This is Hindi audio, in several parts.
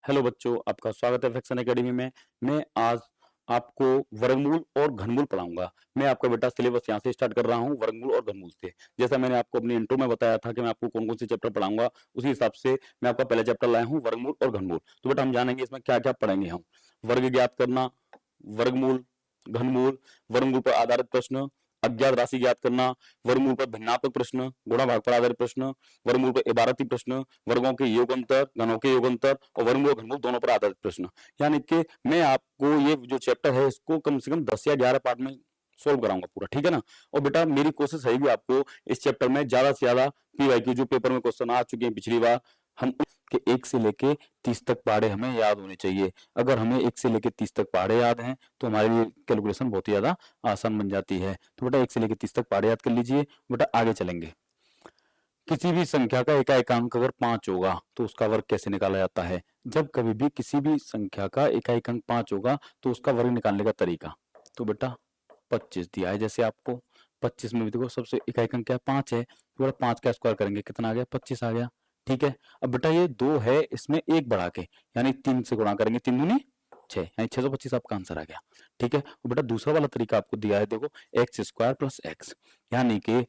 हेलो बच्चों, आपका स्वागत है फ्रैक्शन एकेडमी में। मैं आज आपको वर्गमूल और घनमूल पढ़ाऊंगा। मैं आपका बेटा सिलेबस यहाँ से स्टार्ट कर रहा हूँ वर्गमूल और घनमूल से। जैसा मैंने आपको अपनी इंट्रो में बताया था कि मैं आपको कौन कौन से चैप्टर पढ़ाऊंगा, उसी हिसाब से मैं आपका पहला चैप्टर लाया हूँ वर्गमूल और घनमूल। तो बेटा हम जानेंगे इसमें क्या क्या पढ़ेंगे। हम वर्ग ज्ञात करना, वर्गमूल, घनमूल, वर्गमूल पर आधारित प्रश्न, अज्ञात राशि ज्ञात करना, वर्गमूल पर भिन्नात्मक प्रश्न, गुणा भाग पर आधारित प्रश्न, वर्गमूल पर इबारती प्रश्न, वर्गों के योग अंतर, घनों के योग अंतर और वर्गमूल और घनमूल दोनों पर आधारित प्रश्न। यानी कि मैं आपको ये जो चैप्टर है इसको कम से कम 10 या 11 पार्ट में सोल्व कराऊंगा पूरा, ठीक है ना। और बेटा मेरी कोशिश रहेगी आपको इस चैप्टर में ज्यादा से ज्यादा पीवाईक्यू जो पेपर में क्वेश्चन आ चुके हैं पिछली बार, हम के 1 से लेके 30 तक पहाड़े हमें याद होने चाहिए। अगर हमें 1 से लेके 30 तक पहाड़े याद हैं तो हमारे लिए कैलकुलेशन बहुत ही ज्यादा आसान बन जाती है। तो बेटा 1 से लेके 30 तक पहाड़े याद कर लीजिए। बेटा आगे चलेंगे। किसी भी संख्या का इकाई अंक अगर 5 होगा तो उसका वर्ग कैसे निकाला जाता है। जब कभी भी किसी भी संख्या का इकाई अंक 5 होगा तो उसका वर्ग निकालने का तरीका, तो बेटा 25 दिया है। जैसे आपको 25 में भी देखो सबसे इकाई अंक क्या है, 5 है, तो बेटा 5 का स्क्वायर करेंगे कितना आ गया, 25 आ गया। ठीक है। अब बेटा ये 2 है, इसमें एक बढ़ा के यानी 3 से गुणा करेंगे, 3 दूनी 6 यानी 625 आपका आंसर आ गया। ठीक है। और बेटा दूसरा वाला तरीका आपको दिया है, देखो एक्स स्क्वायर प्लस एक्स, यानी कि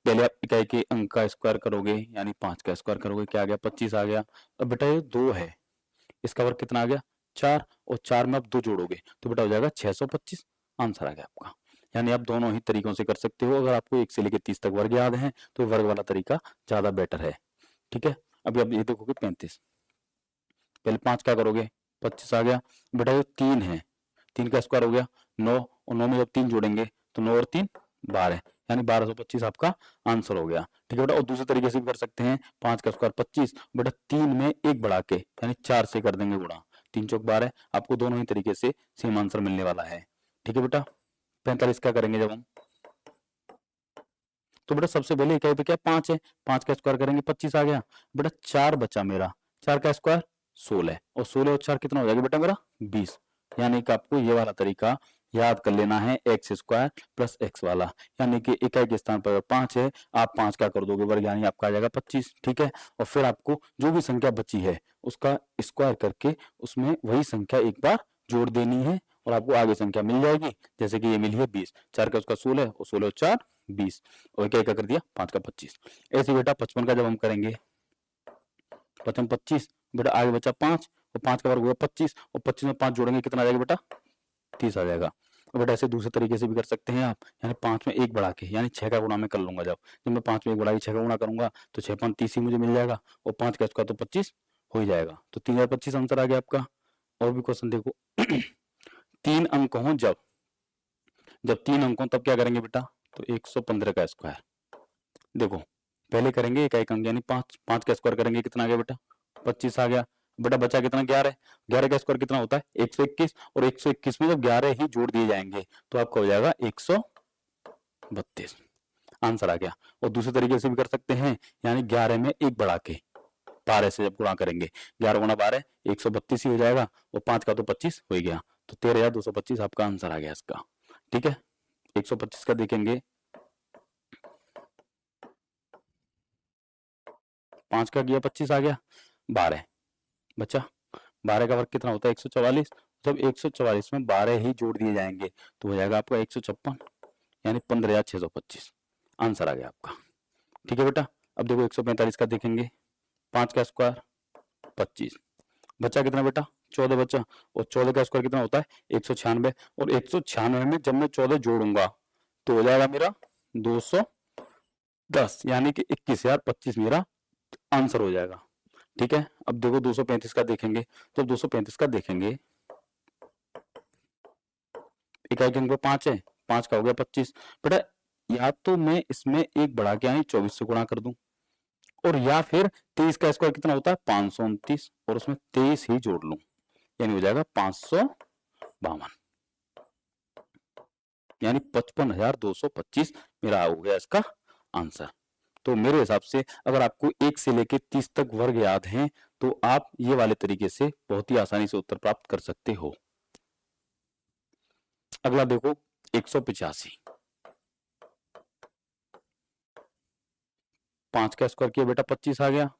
पहले आप इकाई के अंक का स्क्वायर करोगे यानी 5 का स्क्वायर करोगे, क्या आ गया, 25 आ गया। अब बेटा ये 2 है, इसका वर्ग कितना आ गया, 4, और 4 में आप 2 जोड़ोगे तो बेटा हो जाएगा 625, आंसर आ गया आपका। यानी आप दोनों ही तरीकों से कर सकते हो। अगर आपको 1 से लेकर 30 तक वर्ग याद है तो वर्ग वाला तरीका ज्यादा बेटर है। ठीक है। अभी आप ये देखोगे 35, पहले 5 क्या करोगे, 25 आ गया। बेटा ये 3 है, 3 का स्क्वायर हो गया 9, और 9 में जब 3 जोड़ेंगे तो 9 और 3 12, यानी 1225 आपका आंसर हो गया। ठीक है बेटा। और दूसरे तरीके से भी कर सकते हैं, 5 का स्क्वायर 25, बेटा 3 में एक बढ़ा के यानी 4 से कर देंगे गुणा, 3 चौक 12, आपको दोनों ही तरीके से सेम आंसर मिलने वाला है। ठीक है बेटा। 45 क्या करेंगे जब हम, तो बेटा सबसे पहले इकाई पे क्या 5 है, 5 का स्क्वायर करेंगे 25 आ गया। बेटा 4 बचा मेरा, 4 का स्क्वायर 16, और 16 और 4 कितना हो जाएगा बेटा मेरा 20। यानी कि आपको ये वाला तरीका याद कर लेना है, एक्स स्क्वायर प्लस एक्स वाला, यानी कि इकाई के स्थान पर 5 है, आप 5 का कर दोगे वर्ग यानी आपका आ जाएगा 25। ठीक है। और फिर आपको जो भी संख्या बची है उसका स्क्वायर करके उसमें वही संख्या एक बार जोड़ देनी है और आपको आगे संख्या मिल जाएगी। जैसे कि ये मिली है 20, 4 का उसका 16 और 16 और 4 20, और क्या क्या कर दिया 5 का 25। ऐसे बेटा 55 का जब हम करेंगे, 55 25, बेटा आगे बचा 5 और 5 का वर्ग हुआ 25, और 25 में 5 जोड़ेंगे कितना आ जाएगा बेटा 30 आ जाएगा। और बेटा ऐसे दूसरे तरीके से भी कर सकते हैं आप, यानी 5 में एक बढ़ा के यानी 6 का गुणा मैं कर लूंगा। जब मैं 5 में एक बढ़ा के 6 का गुणा करूंगा तो 6 5 30 ही मुझे मिल जाएगा, और 5 का स्क्वायर तो 25 हो ही जाएगा, तो 3025 आंसर आ गया आपका। और भी क्वेश्चन देखो। 3 अंक हो जब 3 अंक हो तब क्या करेंगे बेटा, तो 115 का स्क्वायर, देखो पहले करेंगे इकाई अंक यानी 5, 5 का स्क्वायर करेंगे कितना आ गया बेटा 25 आ गया। बेटा बचा कितना 11, 11 का स्क्वायर कितना होता है 121, और 121 में जब 11 ही जोड़ दिए जाएंगे तो आपका हो जाएगा 132, आंसर आ गया। और दूसरे तरीके से भी कर सकते हैं, यानी 11 में एक बढ़ा के 12 से जब गुणा करेंगे, 11 गुणा 12 132 ही हो जाएगा, और 5 का तो 25 हो ही गया, तो 13225 आपका आंसर आ गया इसका। ठीक है। 125 का देखेंगे, 5 का किया 25 आ गया, 12 बचा, 12 का वर्ग कितना होता है 144, जब 144 में 12 ही जोड़ दिए जाएंगे तो हो जाएगा आपका 156, यानी 15625, आंसर आ गया आपका। ठीक है बेटा। अब देखो 145 का देखेंगे, 5 का स्क्वायर 25, बचा कितना बेटा 14 बचा, और 14 का स्क्वायर कितना होता है 196, और 196 में जब मैं 14 जोड़ूंगा तो हो जाएगा मेरा 210, यानी कि 21,025 मेरा आंसर हो जाएगा। ठीक है। अब देखो 235 का देखेंगे, तो 235 का देखेंगे, इकाई के अंक पे 5 है, 5 का हो गया 25, बेटा या तो मैं इसमें एक बढ़ा के यानी 24 से गुणा कर दूं, और या फिर 23 का स्क्वायर कितना होता है 529, और उसमें 23 ही जोड़ लूं, यानी हो जाएगा 552, यानी 55,225 मेरा हो गया इसका आंसर। तो मेरे हिसाब से अगर आपको 1 से लेकर 30 तक वर्ग याद हैं तो आप ये वाले तरीके से बहुत ही आसानी से उत्तर प्राप्त कर सकते हो। अगला देखो 185, 5 का स्क्वायर किया बेटा 25 आ गया।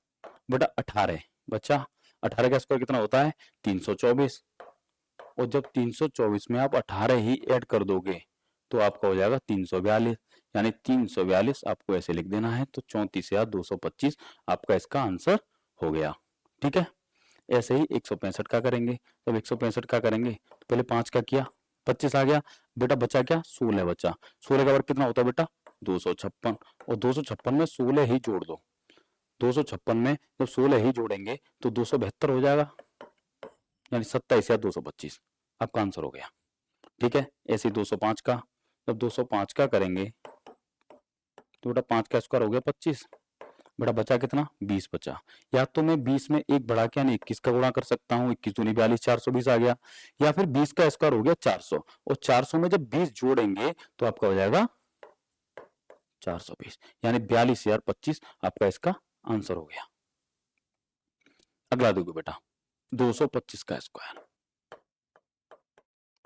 बेटा 18 बच्चा, 18 का स्क्वायर कितना होता है 324। और जब 324 में आप 18 ही ऐड कर दोगे तो आपका हो जाएगा 342, यानी 342 आपको ऐसे लिख देना है। तो 34,225 आपका इसका आंसर हो गया। ठीक है, ऐसे ही 165 का करेंगे। जब 165 का करेंगे तो पहले 5 का किया 25 आ गया बेटा, बचा क्या 16 बचा। 16 का वर्ग कितना होता है बेटा 256, और 256 में 16 ही जोड़ दो। 256 में जब 16 ही जोड़ेंगे तो 272 हो जाएगा, यानी 27,225 आपका आंसर हो गया। ठीक है, ऐसे 205 का, जब 205 का करेंगे तो बेटा 5 का स्क्वायर हो गया 25, बेटा बचा कितना 20 बचा। या तो मैं 20 में एक बढ़ा के यानी 21 का गुणा कर सकता हूँ, 21 दूनी 42 420 आ गया। या फिर 20 का स्क्वायर हो गया 400, और 400 में जब 20 जोड़ेंगे तो आपका हो जाएगा 420, यानी 42,025 आपका इसका आंसर हो गया। अगला देखो बेटा 225 का स्क्वायर।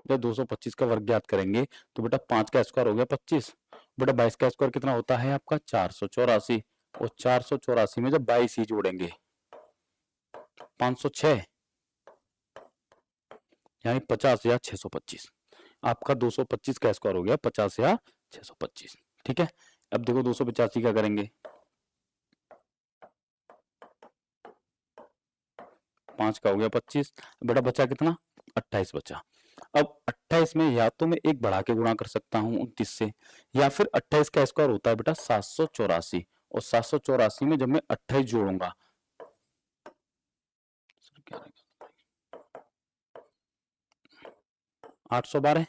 जब 225 का वर्ग ज्ञात करेंगे तो बेटा 5 का स्क्वायर हो गया 25, बेटा 22 का स्क्वायर कितना होता है आपका 484, और 484 में जब 22 ही जोड़ेंगे 506, यानी 50,625 आपका 225 का स्क्वायर हो गया 50,625। ठीक है, अब देखो 285 का करेंगे, 5 का हो गया 25, बेटा बचा कितना 28 बचा। अब 28 में या तो मैं एक बढ़ा के गुणा कर सकता हूँ 29 से, या फिर 28 का स्क्वायर होता है बेटा 784, और 784 में जब मैं 28 जोड़ूंगा 812,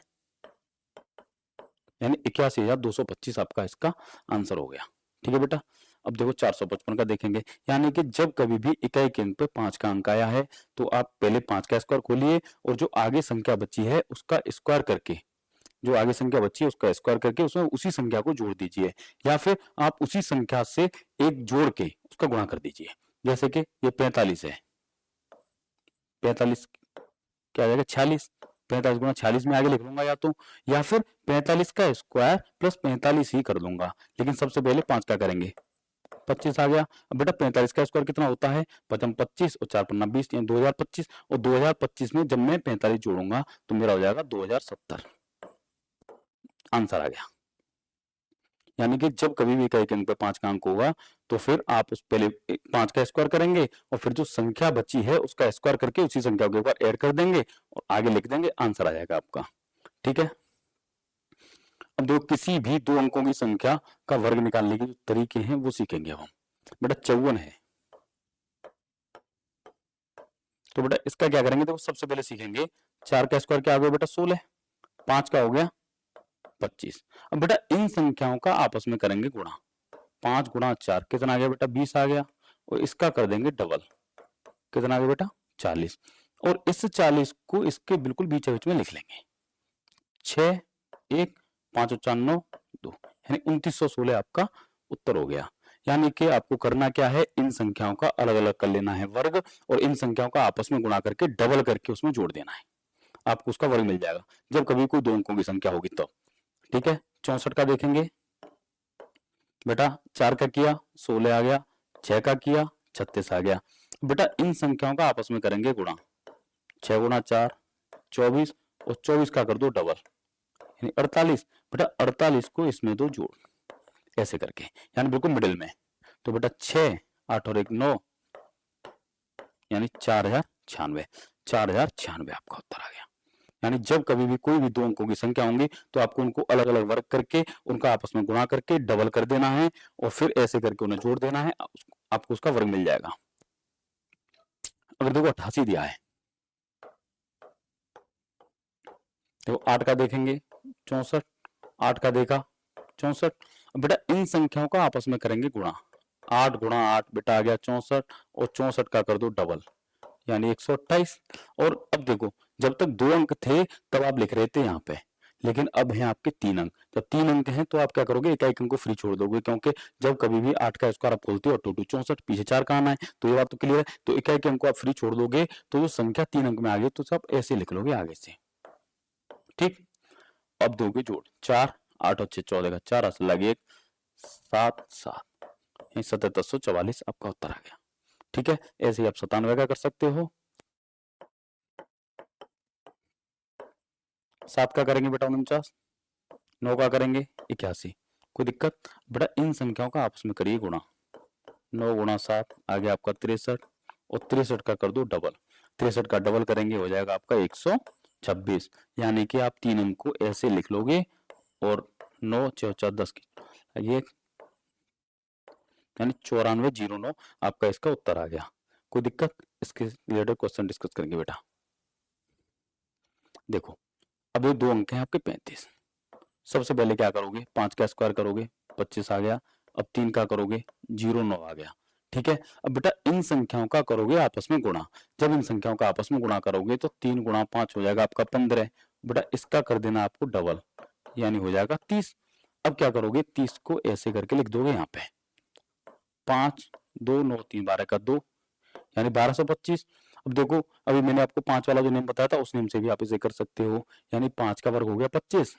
यानी 81,225 आपका इसका आंसर हो गया। ठीक है बेटा, अब देखो 455 का देखेंगे, यानी कि जब कभी भी इकाई के अंक पे 5 का अंक आया है तो आप पहले 5 का स्क्वायर खोलिए, और जो आगे संख्या बची है उसका स्क्वायर करके, जो आगे संख्या बची है उसका स्क्वायर करके उसमें उसी संख्या को जोड़ दीजिए, या फिर आप उसी संख्या से एक जोड़ के उसका गुणा कर दीजिए। जैसे कि ये 45 है, 45 क्या आ जाएगा 46, 45 गुणा 46 में आगे लिख लूंगा या तो, या फिर 45 का स्क्वायर प्लस 45 ही कर दूंगा, लेकिन सबसे पहले 5 का करेंगे। 25 आ गया। अब बेटा 45 का स्क्वायर कितना होता है 25 और 4 पन्ना 20, यानी 2025, और 2025 में जब मैं 45 जोड़ूंगा तो मेरा हो जाएगा 2070, आंसर आ गया। यानी कि जब कभी भी इकाई के अंक पे 5 का अंक होगा तो फिर आप उस पहले 5 का स्क्वायर करेंगे, और फिर जो संख्या बची है उसका स्क्वायर करके उसी संख्या को एक बार ऐड कर देंगे और आगे लिख देंगे, आंसर आ जाएगा आपका। ठीक है, अब देखो किसी भी दो अंकों की संख्या का वर्ग निकालने के जो तरीके हैं वो सीखेंगे हम। बेटा 54 है, तो बेटा इसका क्या करेंगे, तो सबसे पहले सीखेंगे 4 का स्क्वायर क्या आ गया बेटा 16, 5 का हो गया 25। अब बेटा इन संख्याओं का आपस में करेंगे गुणा, 5 गुणा 4 कितना आ गया बेटा 20 आ गया, और इसका कर देंगे डबल, कितना आ गया बेटा 40, और इस 40 को इसके बिल्कुल बीच बीच में लिख लेंगे, 6 1 5 और 4 9 2, यानी 2916 आपका उत्तर हो गया। यानी कि आपको करना क्या है, इन संख्याओं का अलग अलग कर लेना है वर्ग, और इन संख्याओं का आपस में गुणा करके डबल करके उसमें जोड़ देना है, आपको उसका वर्ग मिल जाएगा जब कभी कोई दो अंकों की संख्या होगी तब। ठीक है, 64 का देखेंगे बेटा, 4 का किया 16 आ गया, 6 का किया 36 आ गया। बेटा इन संख्याओं का आपस में करेंगे गुणा, 6 गुणा 4 24, और 24 का कर दो डबल, यानी 48। बेटा 48 को इसमें दो जोड़, ऐसे करके, यानी बिल्कुल मिडिल में। तो बेटा 6 8 और 1 9, यानी 4096, 4096 आपका उत्तर आ गया। यानी जब कभी भी कोई भी दो अंकों की संख्या होंगी तो आपको उनको अलग अलग वर्ग करके उनका आपस में गुणा करके डबल कर देना है, और फिर ऐसे करके उन्हें जोड़ देना है, आपको उसका वर्ग मिल जाएगा। अगर देखो 88 दिया है, देखो 8 का देखेंगे 64, 8 का देखा 64। बेटा इन संख्याओं का आपस में करेंगे गुणा, 8 गुणा 8 बेटा आ गया 64, और 64 का कर दो डबल, यानी 128। और अब देखो जब तक दो अंक थे तब आप लिख रहे थे यहाँ पे, लेकिन अब हैं आपके 3 अंक। जब 3 अंक हैं तो आप क्या करोगे, एक एक अंक को फ्री छोड़ दोगे, क्योंकि जब कभी भी 8 का स्क्वायर आप खोलते हो 2 64, पीछे 4 का आना है, तो ये बात तो क्लियर है। तो एक एक अंक को आप फ्री छोड़ दोगे तो जो संख्या 3 अंक में आ गई तो सब ऐसे लिख लोगे आगे से। ठीक, अब दोगे जोड़, 4 8 और 6 14 का 4 असल लगे 7 7, 7744 आपका उत्तर आ गया। ठीक है, ऐसे ही आप 97 का कर सकते हो। 7 का करेंगे बेटा 49, 9 का करेंगे 81। कोई दिक्कत? बेटा इन संख्याओं का आपस में करिए गुणा। 9 गुणा 7 आ गया आपका 63, और 63 का कर दो डबल। 63 का डबल करेंगे हो जाएगा आपका 126। यानी कि आप 3 अंक को ऐसे लिख लोगे, और 9 4 10 की ये यानी 9409 आपका इसका उत्तर आ गया। कोई दिक्कत? इसके रिलेटेड क्वेश्चन डिस्कस करेंगे बेटा। देखो अब ये 2 अंक हैं आपके 35। सबसे पहले क्या करोगे, 5 का स्क्वायर करोगे 25 आ गया। अब 3 का करोगे 09 आ गया। ठीक है, अब बेटा इन संख्याओं का करोगे आपस में गुणा। जब इन संख्याओं का आपस में गुणा करोगे तो 3 गुणा 5 हो जाएगा आपका 15। बेटा इसका कर देना आपको डबल, यानी हो जाएगा 30। अब क्या करोगे, 30 को ऐसे करके लिख दोगे यहाँ पे। 5 2 9 3 12 का 2, यानी 1225। अब देखो अभी मैंने आपको 5 वाला जो नेम बताया था उस नेम से भी आप इसे कर सकते हो, यानी 5 का वर्ग हो गया 25,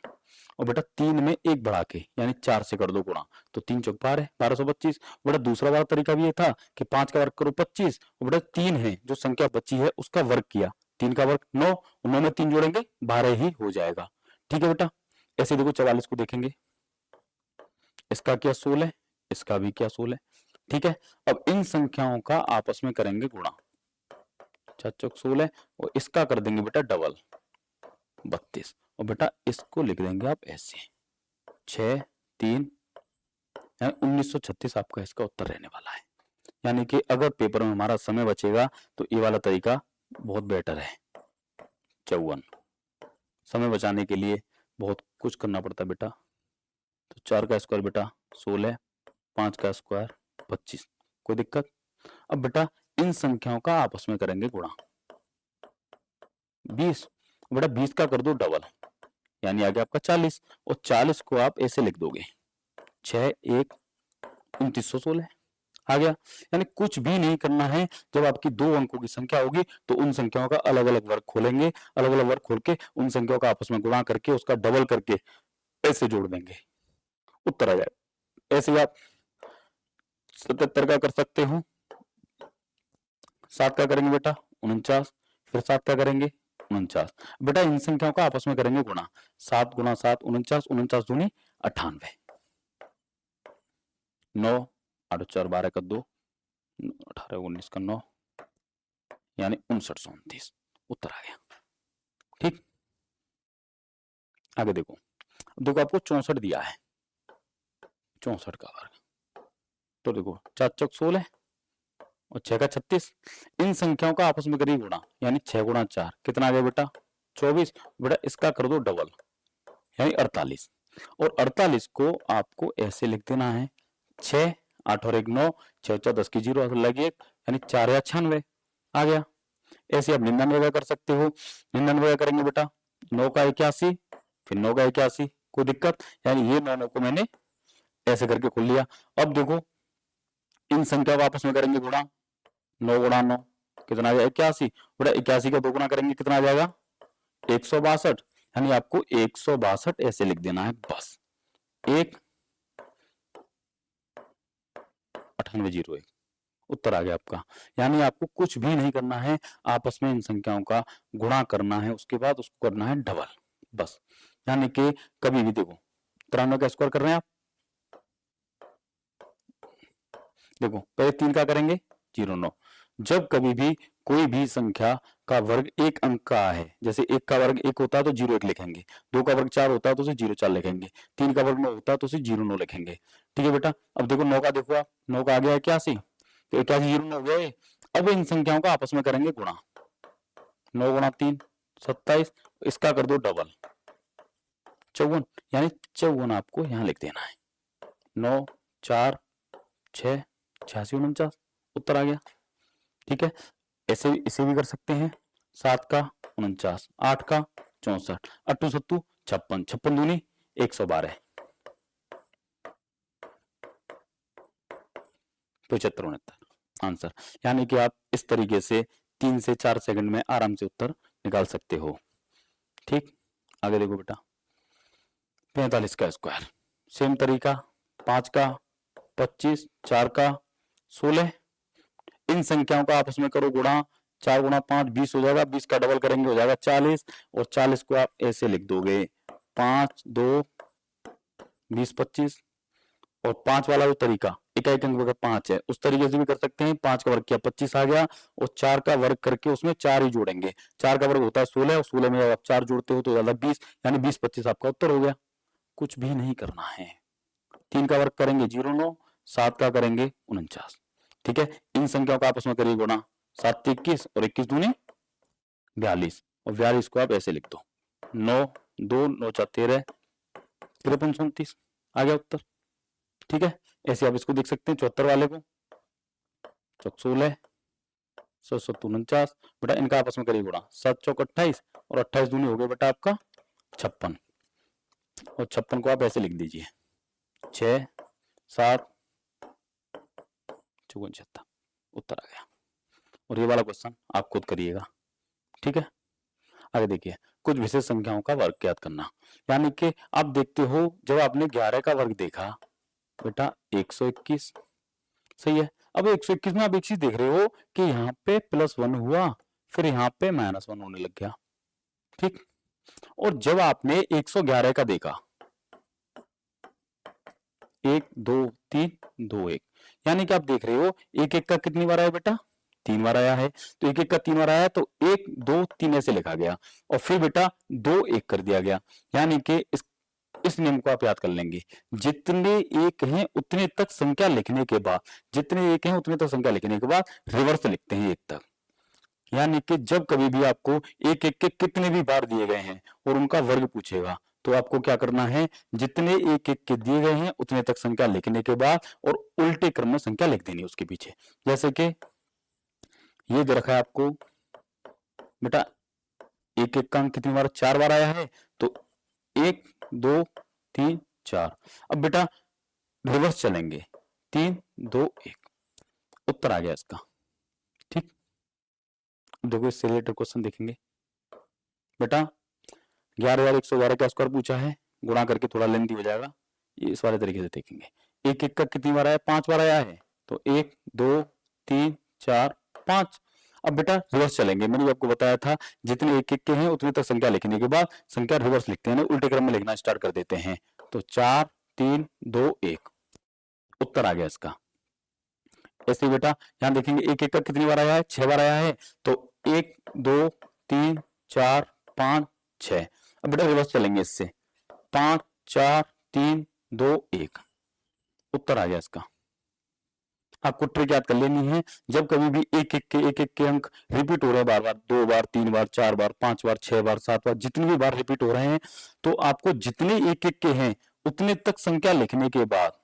और बेटा 3 में 1 बढ़ा के यानी 4 से कर दो गुणा, तो 3 चौक 12 1225। बेटा दूसरा वाला तरीका भी ये था कि 5 का वर्ग करो 25, और बेटा 3 है जो संख्या बची है उसका वर्ग किया। 3 का वर्ग 9, 9 में 3 जोड़ेंगे 12 ही हो जाएगा। ठीक है बेटा, ऐसे देखो 44 को देखेंगे, इसका क्या 16, इसका भी क्या 16। ठीक है, अब इन संख्याओं का आपस में करेंगे गुणा। 4 चौक 16, और इसका कर देंगे बेटा डबल 32, और बेटा इसको लिख देंगे आप ऐसे 6 3, 1936 आपका इसका उत्तर रहने वाला है। यानी कि अगर पेपर में हमारा समय बचेगा तो ये वाला तरीका बहुत बेटर है। 54, समय बचाने के लिए बहुत कुछ करना पड़ता है बेटा। तो 4 का स्क्वायर बेटा 16, 5 का स्क्वायर 25। कोई दिक्कत? अब बेटा इन संख्याओं का आपस में करेंगे गुणा। 20, बेटा 20 का कर दो डबल, यानी आ गया आपका 40, और 40 को आप ऐसे लिख दोगे 6 1 2916 आ गया। यानी कुछ भी नहीं करना है, जब आपकी 2 अंकों की संख्या होगी तो उन संख्याओं का अलग अलग वर्ग खोलेंगे, अलग अलग वर्ग खोल के उन संख्याओं का आपस में गुणा करके उसका डबल करके ऐसे जोड़ देंगे, उत्तर आ जाएगा। ऐसे ही आप 77 का कर सकते हो। 7 का करेंगे बेटा 49, फिर 7 का करेंगे 49। बेटा इन संख्याओं का आपस में करेंगे गुणा। 7 गुणा 7 49, 49 दूनी 98, 9 8 4 12 का 2, 18 19 का 9, यानी 5929 उत्तर आ गया। ठीक, आगे देखो, देखो आपको 64 दिया है, 64 का वर्ग, तो देखो 4 चौक 16 और 6 का 36। इन संख्याओं का आपस में करिए गुणा, यानी 6 गुणा 4 कितना आ गया बेटा 24। बेटा इसका कर दो डबल, यानी 48, और 48 को आपको ऐसे लिख देना है 6 8 और 1 9, 6 4 10 की 0 लगी 1, यानी 4 या 96 आ गया। ऐसे आप 99 का कर सकते हो। 99 का करेंगे बेटा 9 का 81, फिर 9 का 81। कोई दिक्कत? यानी ये 9 को मैंने ऐसे करके खोल लिया। अब देखो इन संख्या को आपस में करेंगे गुणा। 9 गुणा 9 कितना आ जाएगा 81। बेटा 81 का 2 गुना करेंगे कितना आ जाएगा 162, यानी आपको 162 ऐसे लिख देना है बस। 1 9801 उत्तर आ गया आपका। यानी आपको कुछ भी नहीं करना है, आपस में इन संख्याओं का गुणा करना है, उसके बाद उसको करना है डबल बस। यानी कि कभी भी देखो 93 का स्क्वायर कर रहे हैं आप, देखो पहले 3 का करेंगे 09। जब कभी भी कोई भी संख्या का वर्ग एक अंक का है, जैसे 1 का वर्ग 1 होता है तो 01 लिखेंगे, 2 का वर्ग 4 होता है तो उसे 04 लिखेंगे, 3 का वर्ग 9 होता है तो उसे 09 लिखेंगे। ठीक है बेटा, अब देखो 9 का देखो आप, 9 का आ गया 81, तो 81 09 हो गए। अब इन संख्याओं का आपस में करेंगे गुणा। 9 गुणा 3 27, इसका कर दो डबल 54, यानी 54 आपको यहाँ लिख देना है। 9 4 6 86 49 उत्तर आ गया। ठीक है, ऐसे इसे भी कर सकते हैं। 7 का 49, 8 का 64, 8 7 56, 56 दूनी 112, 75 69 आंसर। यानी कि आप इस तरीके से 3 से 4 सेकंड में आराम से उत्तर निकाल सकते हो। ठीक, आगे देखो बेटा 45 का स्क्वायर, सेम तरीका 5 का 25, 4 का 16। इन संख्याओं का आपस में करो गुणा, 4 गुणा 5 20 हो जाएगा, 20 का डबल करेंगे हो जाएगा 40, और 40 को आप ऐसे लिख दोगे 5 2 20 25। और 5 वाला जो तरीका इकाई अंक अगर 5 है उस तरीके से भी कर सकते हैं। 5 का वर्ग किया 25 आ गया, और 4 का वर्ग करके उसमें 4 ही जोड़ेंगे। 4 का वर्ग होता है 16, और 16 में आप 4 जोड़ते हो तो ज्यादा 20, यानी 20 25 आपका उत्तर हो गया। कुछ भी नहीं करना है। 3 का वर्ग करेंगे 09, 7 का करेंगे 49। ठीक है, इन संख्याओं का आपस में करिए गुणा, 7 21 और 21 दूनी 42, और 42 को आप ऐसे लिख दो 9 2 9 4 13 53 37 आ गया उत्तर। ठीक है, ऐसे आप इसको देख सकते हैं 74 वाले को 16 7 49। बेटा इनका आपस में करिए गुणा, 7 चौक 28 और 28 दूनी हो गए बेटा आपका 56, और 56 को आप ऐसे लिख दीजिए 6 7 चौगुन 76, उत्तर आ गया। और ये वाला क्वेश्चन आप खुद करिएगा। ठीक है, आगे देखिए, कुछ विशेष संख्याओं का वर्ग ज्ञात करना। यानी कि आप देखते हो जब आपने 11 का वर्ग देखा बेटा 121, सही है। अब 121 में आप एक चीज देख रहे हो कि यहाँ पे +1 हुआ, फिर यहाँ पे -1 होने लग गया। ठीक, और जब आपने 111 का देखा 1 2 3 2 1, यानी कि आप देख रहे हो 1 1 का कितनी बार आया बेटा, 3 बार आया है। तो 1 1 का 3 बार आया तो 1 2 3 ऐसे लिखा गया, और फिर बेटा 2 1 कर दिया गया। यानी कि इस नियम को आप याद कर लेंगे, जितने एक हैं उतने तक संख्या लिखने के बाद, जितने एक हैं उतने तक संख्या लिखने के बाद रिवर्स लिखते हैं 1 तक। यानी कि जब कभी भी आपको 1 1 के कितने भी बार दिए गए हैं और उनका वर्ग पूछेगा, तो आपको क्या करना है, जितने 1 1 के दिए गए हैं उतने तक संख्या लिखने के बाद और उल्टे क्रम में संख्या लिख देनी उसके पीछे। जैसे कि ये दे रखा है आपको बेटा 1 1 का अंक कितनी बार, 4 बार आया है, तो 1 2 3 4। अब बेटा रिवर्स चलेंगे 3 2 1, उत्तर आ गया इसका। ठीक, देखो इससे रिलेटेड क्वेश्चन देखेंगे बेटा। 11,111 का स्क्वायर पूछा है, गुणा करके थोड़ा लेंथी हो जाएगा, ये इस वाले तरीके से देखेंगे। 1 1 का कितनी बार आया, 5 बार आया है, तो 1 2 3 4 5। अब बेटा रिवर्स चलेंगे, मैंने आपको बताया था जितने 1 1 के हैं उतने तक संख्या लिखने के बाद संख्या रिवर्स लिखते हैं, उल्टे क्रम में लिखना स्टार्ट कर देते हैं। तो 4 3 2 1, उत्तर आ गया इसका। ऐसे बेटा यहाँ देखेंगे 1 1 का कितनी बार आया है, 6 बार आया है, तो 1 2 3 4 5 6। अब बेटा रिवर्स चलेंगे इससे 5 4 3 2 1, उत्तर आ गया इसका। आपको ट्रिक याद कर लेनी है, जब कभी भी 1 1 के अंक रिपीट हो रहे हैं बार बार, 2 बार 3 बार 4 बार 5 बार 6 बार 7 बार, जितनी भी बार रिपीट हो रहे हैं, तो आपको जितने 1 1 के हैं उतने तक संख्या लिखने के बाद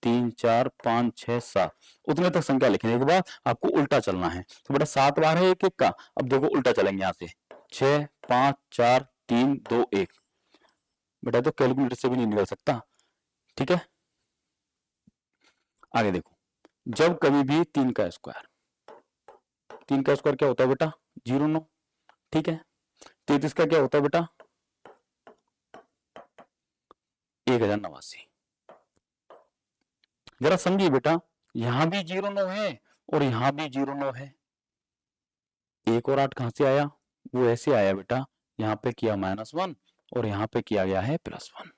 3 4 5 6 7 उतने तक संख्या लिखने के बाद आपको उल्टा चलना है। तो बेटा 7 बार है 1 1 का, अब देखो उल्टा चलेंगे यहाँ से 6 5 4 3 2 1। बेटा तो कैलकुलेटर से भी नहीं निकल सकता। ठीक है, आगे देखो, जब कभी भी 3 का स्क्वायर, 3 का स्क्वायर क्या होता है बेटा 09। ठीक है, 33 का क्या होता है बेटा 1089। जरा समझिए बेटा, यहां भी 09 है और यहां भी 09 है। 1 और 8 कहां से आया, वो ऐसे आया बेटा, यहाँ पे किया -1 और यहाँ पे किया गया है +1।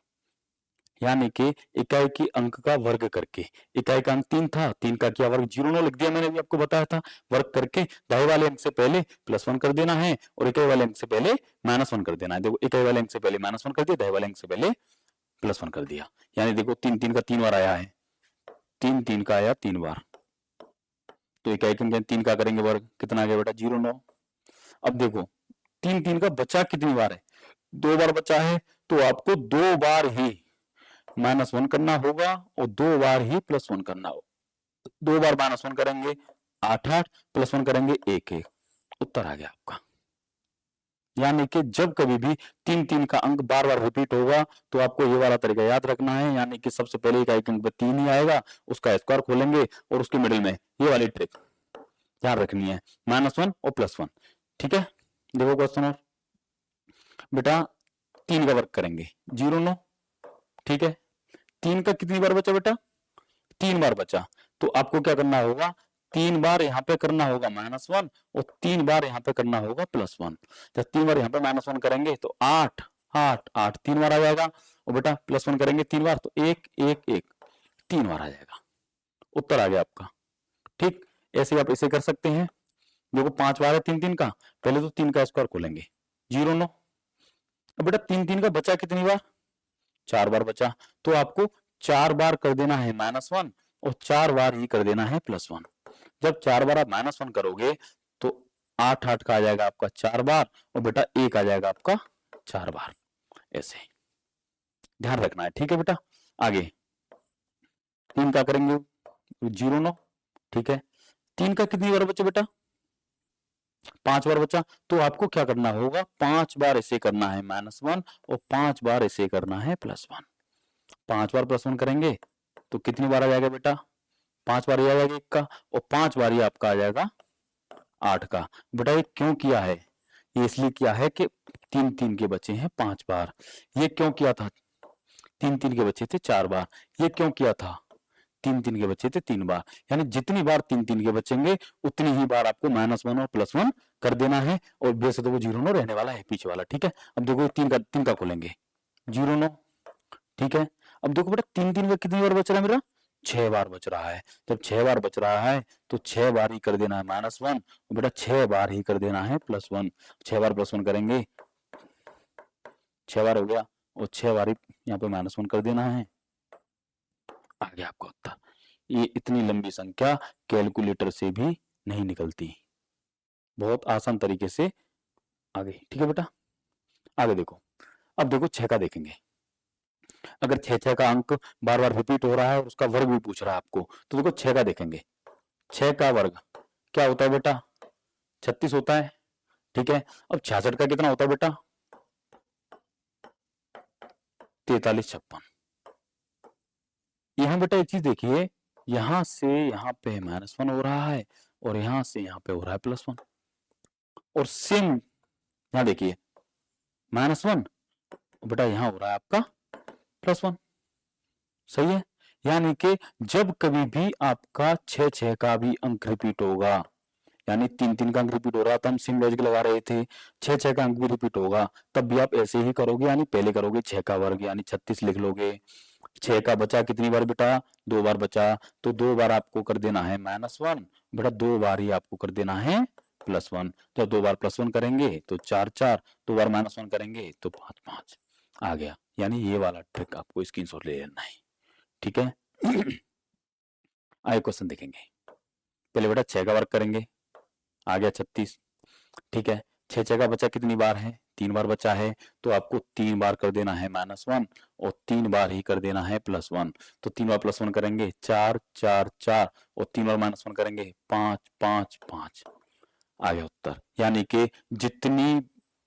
यानी कि इकाई की अंक का वर्ग करके, इकाई का अंक 3 था, 3 का किया वर्ग 09 लिख दिया, मैंने भी आपको बताया था। वर्ग करके दाई वाले अंक से पहले +1 कर देना है और इकाई वाले अंक से पहले -1 कर देना है। देखो इकाई वाले अंक से पहले -1 कर दिया, दाई वाले अंक से पहले +1 कर दिया। यानी देखो 3 3 का 3 बार आया है, 3 3 का आया 3 बार, तो इकाई के अंक 3 का करेंगे वर्ग, कितना आ गया बेटा 09। अब देखो 3 3 का बचा कितनी बार है, 2 बार बचा है, तो आपको 2 बार ही -1 करना होगा और 2 बार ही +1 करना होगा। 2 बार -1 करेंगे 8 8, +1 करेंगे 1 1, उत्तर आ गया आपका। यानी कि जब कभी भी 3 3 का अंक बार बार रिपीट होगा तो आपको ये वाला तरीका याद रखना है। यानी कि सबसे पहले इकाई के अंक पे 3 ही आएगा, उसका स्क्वायर खोलेंगे और उसके मिडिल में ये वाली ट्रिक ध्यान रखनी है, -1 और +1। ठीक है, देखो क्वेश्चन और बेटा 3 का वर्ग करेंगे 09। ठीक है, 3 का कितनी बार बचा बेटा 3 बार बचा, तो आपको क्या करना होगा, 3 बार यहाँ पे करना होगा -1 और 3 बार यहाँ पे करना होगा +1। जब 3 बार यहाँ पे -1 करेंगे तो 8 8 8 3 बार आ जाएगा, और बेटा +1 करेंगे 3 बार तो 1 1 1 3 बार आ जाएगा। उत्तर आ गया आपका। ठीक, ऐसे आप इसे कर सकते हैं। देखो 5 बार है 3 3 का, पहले तो 3 का स्क्वायर खोलेंगे 0 9। अब बेटा 3 3 का बचा कितनी बार, 4 बार बचा, तो आपको 4 बार कर देना है -1 और 4 बार ही कर देना है +1। जब 4 बार आप -1 करोगे तो 8 8 का आ जाएगा आपका 4 बार, और बेटा 1 आ जाएगा आपका 4 बार। ऐसे ध्यान रखना है, ठीक है बेटा। आगे 3 का करेंगे 0 9, ठीक है। 3 का कितनी बार बचे बेटा, 5 बार बचा, तो आपको क्या करना होगा, 5 बार ऐसे करना है -1 और 5 बार ऐसे करना है +1। 5 बार +1 करेंगे तो कितनी बार आ जाएगा बेटा, 5 बार ही आ जाएगा 1 का, और 5 बार ही आपका आ जाएगा 8 का। बेटा ये क्यों किया है, ये इसलिए किया है कि 3 3 के बचे हैं 5 बार। ये क्यों किया था, 3 3 के बचे थे 4 बार। ये क्यों किया था, 3 3 के बचे थे 3 बार। यानी जितनी बार 3 3 के बचेंगे उतनी ही बार आपको -1 और +1 कर देना है, और वैसे तो वो 0 9 रहने वाला है पीछे वाला, ठीक है। अब देखो 3 का खोलेंगे 0 9, ठीक है। अब देखो बेटा 3 3 का कितनी बार बच रहा है मेरा, 6 बार बच रहा है। जब 6 बार बच रहा है तो 6 बार ही कर देना है -1, बेटा 6 बार ही कर देना है +1। 6 बार +1 करेंगे, 6 बार हो गया, और 6 बार ही यहाँ पे -1 कर देना है। आ गया आपका उत्तर। ये इतनी लंबी संख्या कैलकुलेटर से भी नहीं निकलती, बहुत आसान तरीके से आ गई, ठीक है बेटा। आगे देखो, अब देखो 6 का देखेंगे। अगर 6 का अंक बार बार रिपीट हो रहा है और उसका वर्ग भी पूछ रहा है आपको, तो देखो 6 का देखेंगे। 6 का वर्ग क्या होता है बेटा, 36 होता है, ठीक है। अब 66 का कितना होता है बेटा, 43 56। यहां बेटा एक चीज देखिए, यहां से यहां पे -1 हो रहा है और यहां से यहां पे हो रहा है +1, और सेम यहां देखिए -1 बेटा यहां हो रहा है आपका +1, सही है। यानी कि जब कभी भी आपका 6 6 का भी अंक रिपीट होगा, यानी 3 3 का अंक रिपीट हो रहा था, हम सिम लॉजिक लगा रहे थे, 6 6 का अंक भी रिपीट होगा, तब भी आप ऐसे ही करोगे, यानी पहले करोगे 6 का वर्ग यानी 36 लिख लोगे। 6 का बचा कितनी बार बेटा, 2 बार बचा, तो 2 बार आपको कर देना है -1, बेटा 2 बार ही आपको कर देना है +1। जब 2 बार +1 करेंगे तो 4 4, 2 बार -1 करेंगे तो 5 5 आ गया। यानी ये वाला ट्रिक आपको स्क्रीनशॉट ले लेना है, ठीक है। आगे क्वेश्चन देखेंगे। पहले बेटा 6 का वर्ग करेंगे, आ गया 36, ठीक है। 6 6 का बचा कितनी बार है, 3 बार बचा है, तो आपको 3 बार कर देना है -1 और 3 बार ही कर देना है +1। तो 3 बार +1 करेंगे 4 4 4, और 3 बार -1 करेंगे 5 5 5। आ गया उत्तर। यानी कि जितनी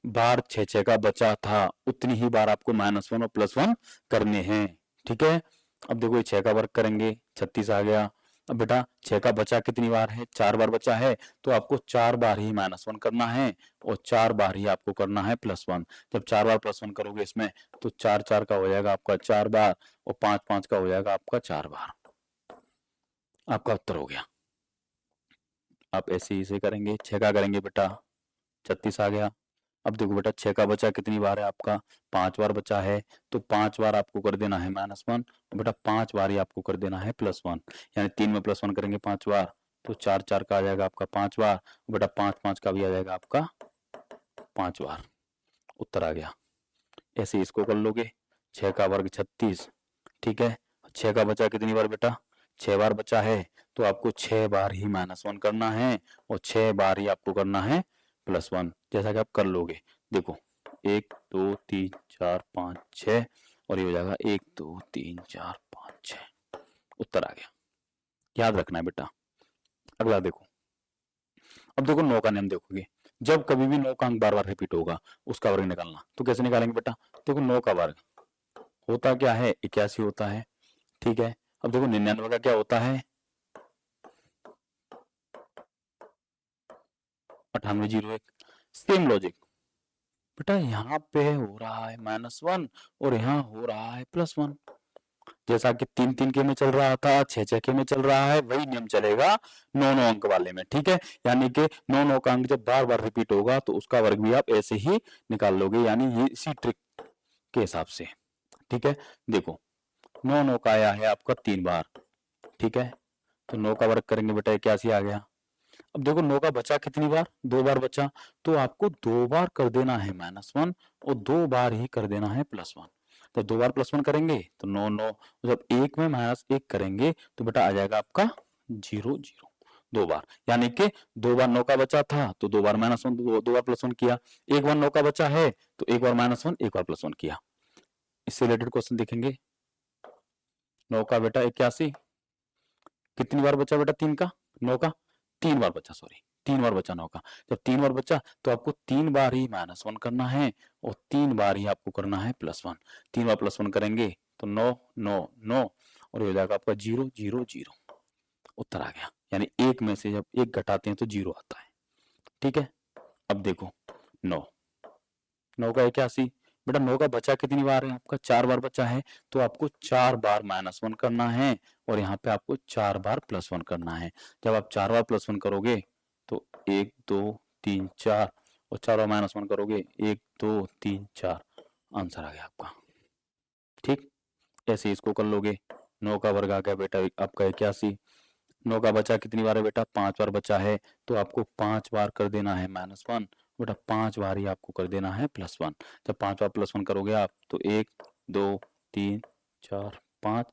बार 6 6 का बचा था उतनी ही बार आपको -1 और +1 करने हैं, ठीक है। अब देखो ये 6 का वर्ग करेंगे, 36 आ गया। अब बेटा 6 का बचा कितनी बार है, 4 बार बचा है, तो आपको 4 बार ही -1 करना है और 4 बार ही आपको करना है +1। जब 4 बार +1 करोगे इसमें तो 4 4 का हो जाएगा आपका 4 बार, और 5 5 का हो जाएगा आपका 4 बार। आपका उत्तर हो गया। आप ऐसे ही इसे करेंगे, 6 का करेंगे बेटा 36 आ गया। अब देखो बेटा 6 का बचा कितनी बार है आपका, 5 बार बचा है, तो 5 बार आपको कर देना है -1, बेटा 5 बार ही आपको कर देना है +1। यानी 3 में +1 करेंगे 5 बार, तो 4 4 का आ जाएगा आपका 5 बार, बेटा 5 5 का भी आ जाएगा आपका 5 बार। उत्तर आ गया। ऐसे इसको कर लोगे, 6 का वर्ग 36, ठीक है। 6 का बचा कितनी बार बेटा, 6 बार बचा है, तो आपको 6 बार ही -1 करना है और 6 बार ही आपको करना है +1, जैसा कि आप कर लोगे। देखो 1 2 3 4 5 6, और ये हो जाएगा 1 2 3 4 5 6। उत्तर आ गया, याद रखना है बेटा। अगला देखो, अब देखो 9 का नियम देखोगे, जब कभी भी 9 का अंक बार बार रिपीट होगा उसका वर्ग निकालना, तो कैसे निकालेंगे बेटा। देखो 9 का वर्ग होता क्या है, 81 होता है, ठीक है। अब देखो 99 का क्या होता है, 9801। सेम लॉजिक बेटा, यहाँ पे हो रहा है -1 और यहाँ हो रहा है +1। जैसा कि 3-3 के में चल रहा था, 6-6 के में चल रहा है, वही नियम चलेगा 9-9 अंक वाले में। ठीक है, यानी कि 9-9 का अंक जब बार बार रिपीट होगा तो उसका वर्ग भी आप ऐसे ही निकाल लोगे, यानी ये इसी ट्रिक के हिसाब से। ठीक है, देखो 9-9 का आया है आपका 3 बार। ठीक है, तो 9 का वर्ग करेंगे बेटा 81 आ गया। अब देखो 9 का बचा कितनी बार, 2 बार बचा, तो आपको 2 बार कर देना है -1 और 2 बार ही कर देना है +1। तो 2 बार +1 करेंगे तो 9-9, जब 1 में -1 करेंगे तो बेटा आ जाएगा आपका 0-0 2 बार, यानी कि 2 बार 9 का बचा था तो 2 बार -1, 2 बार +1 किया। एक बार 9 का बचा है तो एक बार -1, एक बार +1 किया। इससे रिलेटेड क्वेश्चन देखेंगे। 9 का बेटा 81, कितनी बार बचा बेटा 3 का, 9 का 3 बार बचा, सॉरी 3 बार बचा 9 का। जब 3 बार बचा तो आपको 3 बार ही -1 करना है और 3 बार ही आपको करना है +1। 3 बार +1 करेंगे तो 9 9 9 और ये हो जाएगा आपका 0 0 0, उत्तर आ गया। यानी एक में से जब एक घटाते हैं तो 0 आता है। ठीक है, अब देखो 9 का 81, बेटा 9 का बचा कितनी बार है आपका, 4 बार बचा है, तो आपको 4 बार -1 करना है और यहाँ पे आपको 4 बार +1 करना है। जब आप 4 बार +1 करोगे तो 1 2 3 4 और 4 बार -1 करोगे 1 2 3 4, आंसर आ गया आपका। ठीक, ऐसे इसको कर लोगे। 9 का वर्ग आ गया बेटा आपका 81। 9 का बचा कितनी बार है बेटा, 5 बार बचा है, तो आपको 5 बार कर देना है -1, बेटा 5 बार ही आपको कर देना है +1। जब 5 बार +1 करोगे आप तो 1 2 3 4 5,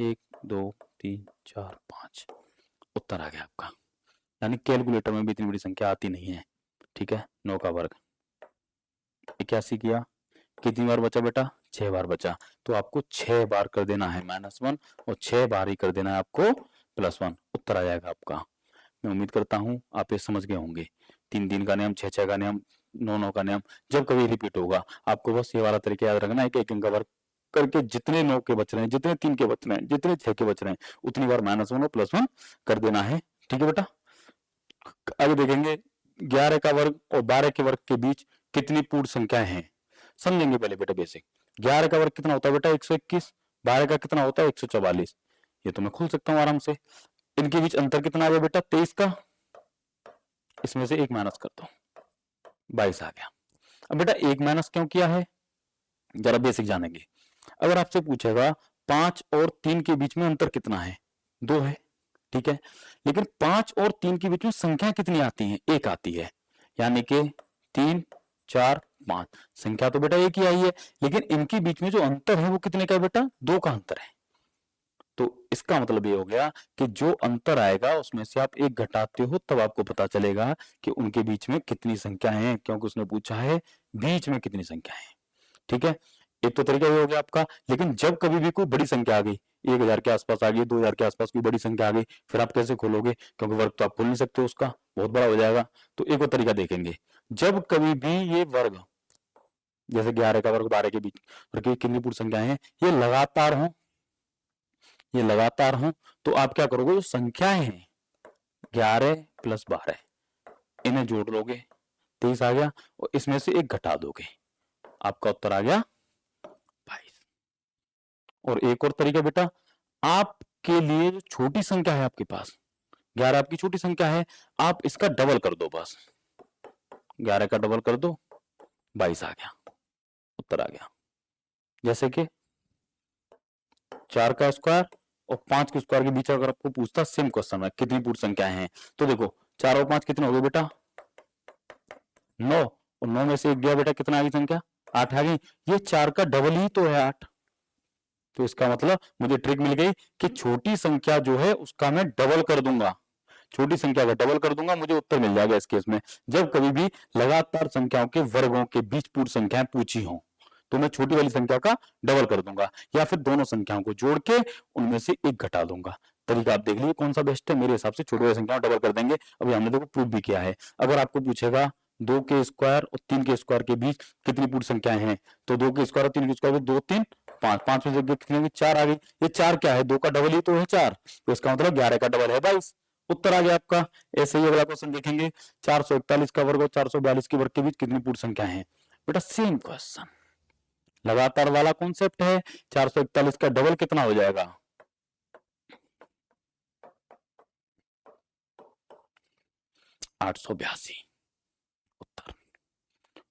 1 2 3 4 5, उत्तर आ गया आपका। यानी कैलकुलेटर में भी इतनी बड़ी संख्या आती नहीं है। ठीक है, 9 का वर्ग 81 किया, कितनी बार बचा बेटा, 6 बार बचा, तो आपको 6 बार कर देना है -1 और 6 बार ही कर देना है आपको +1, उत्तर आ जाएगा आपका। मैं उम्मीद करता हूँ आप ये समझ गए होंगे। 3-3 का नियम, 6-6 का नियम, 9-9 का नियम जब कभी रिपीट होगा आपको बस ये वाला तरीका याद रखना है कि एक अंक का वर्ग करके जितने 9 के बच रहे हैं, जितने 3 के बच रहे हैं, जितने 6 के बच रहे हैं, उतनी बार -1 और +1 कर देना है। ठीक है बेटा, आगे देखेंगे 11 का वर्ग और 12 के वर्ग के बीच कितनी पूर्ण संख्याएं हैं, समझेंगे पहले बेटा बेसिक। 11 का वर्ग कितना होता है बेटा 121, 12 का कितना होता है 144, ये तो मैं खुल सकता हूँ आराम से। इनके बीच अंतर कितना आ गया बेटा 23 का, इसमें से एक माइनस कर दो, 22 आ गया। अब बेटा एक माइनस क्यों किया है, जरा बेसिक जानेंगे। अगर आपसे पूछेगा 5 और 3 के बीच में अंतर कितना है, 2 है, ठीक है, लेकिन 5 और 3 के बीच में संख्या कितनी आती है, एक आती है, यानी कि 3 4 5, संख्या तो बेटा एक ही आई है, लेकिन इनके बीच में जो अंतर है वो कितने का है बेटा, 2 का अंतर है। तो इसका मतलब ये हो गया कि जो अंतर आएगा उसमें से आप एक घटाते हो तब आपको पता चलेगा कि उनके बीच में कितनी संख्या है, क्योंकि उसने पूछा है बीच में कितनी संख्या है। ठीक है, एक तो तरीका ये हो गया आपका। लेकिन जब कभी भी कोई बड़ी संख्या आ गई, 1000 के आसपास आ गई, 2000 के आसपास कोई बड़ी संख्या आ गई, फिर आप कैसे खोलोगे, क्योंकि वर्ग तो आप खोल नहीं सकते, उसका बहुत बड़ा हो जाएगा। तो एक और तरीका देखेंगे, जब कभी भी ये वर्ग जैसे 11 का वर्ग 12 के बीच वर्ग की कितनी पूर्ण संख्या है, ये लगातार हो, तो आप क्या करोगे, जो संख्याएं हैं 11 + 12 इन्हें जोड़ लोगे, 23 आ गया, और इसमें से एक घटा दोगे, आपका उत्तर आ गया 22। और एक और तरीका बेटा, आपके लिए जो छोटी संख्या है आपके पास, 11 आपकी छोटी संख्या है, आप इसका डबल कर दो, बस 11 का डबल कर दो, 22 आ गया, उत्तर आ गया। जैसे कि 4 का स्क्वायर और 5 के स्क्वायर के बीच अगर आपको पूछता सेम क्वेश्चन है कितनी पूर्ण संख्याएं हैं, तो देखो 4 और 5 कितने हो गए बेटा, 9, और 9 में से एक गया बेटा, कितना आ गई संख्या, 8 आ गई। ये 4 का डबल ही तो है 8, तो इसका मतलब मुझे ट्रिक मिल गई कि छोटी संख्या जो है उसका मैं डबल कर दूंगा, छोटी संख्या का डबल कर दूंगा, मुझे उत्तर मिल जाएगा इस केस में। जब कभी भी लगातार संख्याओं के वर्गों के बीच पूर्ण संख्याएं पूछी हो तो मैं छोटी वाली संख्या का डबल कर दूंगा, या फिर दोनों संख्याओं को जोड़ के उनमें से एक घटा दूंगा। तरीका आप देख लीजिए कौन सा बेस्ट है, मेरे हिसाब से छोटी वाली संख्या डबल कर देंगे। अभी हमने देखो प्रूफ भी किया है। अगर आपको पूछेगा 2 के स्क्वायर और 3 के स्क्वायर के बीच कितनी पूर्ण संख्याएं हैं, तो 2 के स्क्वायर और 3 के स्क्वायर 2 3 5, 5 में से कितनी 4 आ गई। ये 4 क्या है, 2 का डबल ही तो है 4, तो इसका मतलब 11 का डबल है 22, उत्तर आ गया आपका। ऐसे ही अगला क्वेश्चन देखेंगे, 441 का वर्ग और 442 के वर्ग के बीच कितनी पूर्ण संख्या है, बेटा सेम क्वेश्चन, लगातार वाला कॉन्सेप्ट है। 441 का डबल कितना हो जाएगा? 882 उत्तर।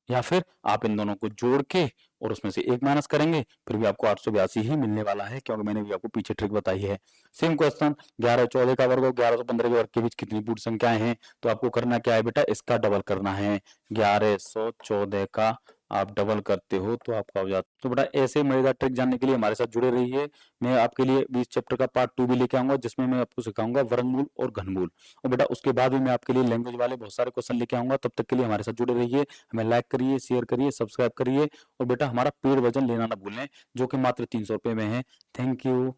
या फिर आप इन दोनों को जोड़ के और उसमें से एक माइनस करेंगे, फिर भी आपको 882 ही मिलने वाला है, क्योंकि मैंने भी आपको पीछे ट्रिक बताई है। सेम क्वेश्चन, 1114 का वर्ग और 1115 के वर्ग के बीच कितनी पूर्ण संख्याएं हैं? तो आपको करना क्या है बेटा, इसका डबल करना है। 1114 का आप डबल करते हो तो आपका हो जाता है। तो बेटा ऐसे मजेदार ट्रिक जानने के लिए हमारे साथ जुड़े रहिए। मैं आपके लिए 20 चैप्टर का पार्ट 2 भी लेके आऊंगा, जिसमें मैं आपको सिखाऊंगा वर्गमूल और घनमूल। और बेटा उसके बाद भी मैं आपके लिए लैंग्वेज वाले बहुत सारे क्वेश्चन लेके आऊंगा। तब तक के लिए हमारे साथ जुड़े रहिए। हमें लाइक करिए, शेयर करिए, सब्सक्राइब करिए। और बेटा हमारा पेड वर्जन लेना ना भूलें, जो कि मात्र 300 रुपए में है। Thank you.